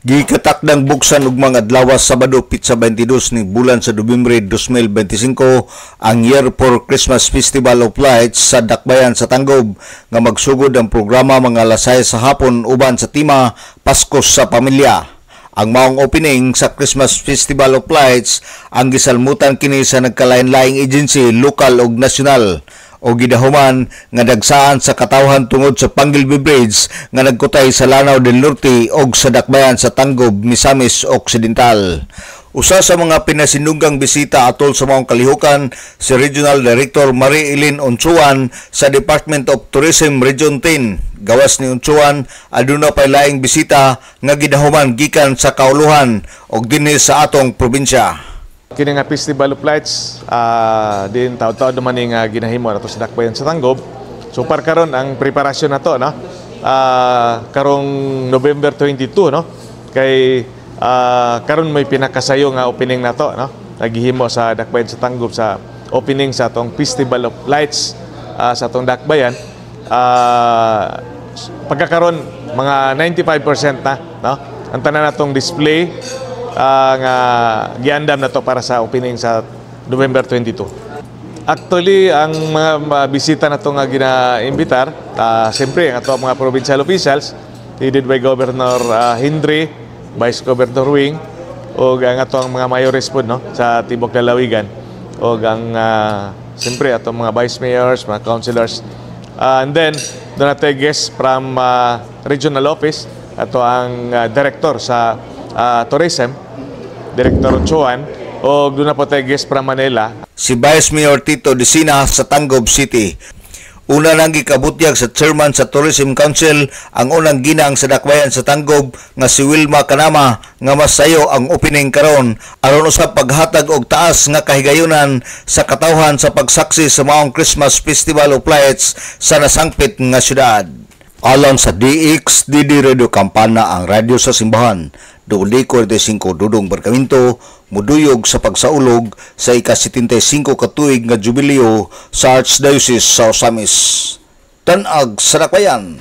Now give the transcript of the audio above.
Gikatakdang buksan ug mga adlaw Sabado pitsa 22 ni bulan sa Nobyembre 2025 ang Year for Christmas Festival of Lights sa Dakbayan sa Tanggob nga magsugod ang programa mga lasay sa hapon uban sa tema Pasko sa Pamilya. Ang maong opening sa Christmas Festival of Lights ang gisalmutan kini sa nagkalain-laing agency lokal ug nasyonal o gidahuman nga dagsaan sa katawhan tungod sa Panggilby Bridge nga nagkutay sa Lanao del Norte o sa Dakbayan sa Tanggob, Misamis Occidental. Usa sa mga pinasinunggang bisita atol sa maong kalihukan si Regional Director Marie Eileen Onsuan sa Department of Tourism Region 10. Gawas ni Onsuan, aduna pay laing bisita nga gidahuman gikan sa kauluhan og dinhi sa atong probinsya. Kini nga Festival of Lights, din taon-taon naman yung ginahimo nato sa Dakbayan sa Tanggob. So karon ang preparasyon nato, no? Karong November 22, no? Kay karon may pinakasayo nga opening nato, no? Naghihimo sa Dakbayan sa Tanggob sa opening sa atong Festival of Lights sa atong Dakbayan. Pagkakaroon mga 95% na, no? Ang tanan natong display nga giandam na to para sa opening sa November 22. Actually, ang mga bisita na to nga gina-imbitar, siyempre, ang ato mga provincial officials, headed by Governor Hindri, Vice Governor Wing, o ang ato mga mayores po, no, sa Tibok Lalawigan, o ang, siyempre, ato mga vice mayors, mga councilors. And then, doon natin guest from regional office, ato ang director sa tourism, Director Chuan, o doon na po tayo guest from Manila. Si Vice Mayor Tito Desina sa Tanggob City. Una nang gikabutyag sa chairman sa Tourism Council ang unang ginang sa Dakbayan sa Tanggob nga si Wilma Kanama nga masayo ang opening karon aron usab paghatag og taas nga kahigayunan sa katawhan sa pagsaksi sa maong Christmas Festival of Lights sa nasangpit nga syudad. Alang sa DX, Didi Radio Campana ang radyo sa simbahan. W45 Dudong Barcaminto, muduyog sa pagsaulog sa ika-75 katuig nga jubileo sa Archdiocese sa Osamis. Tanag sa Dakbayan.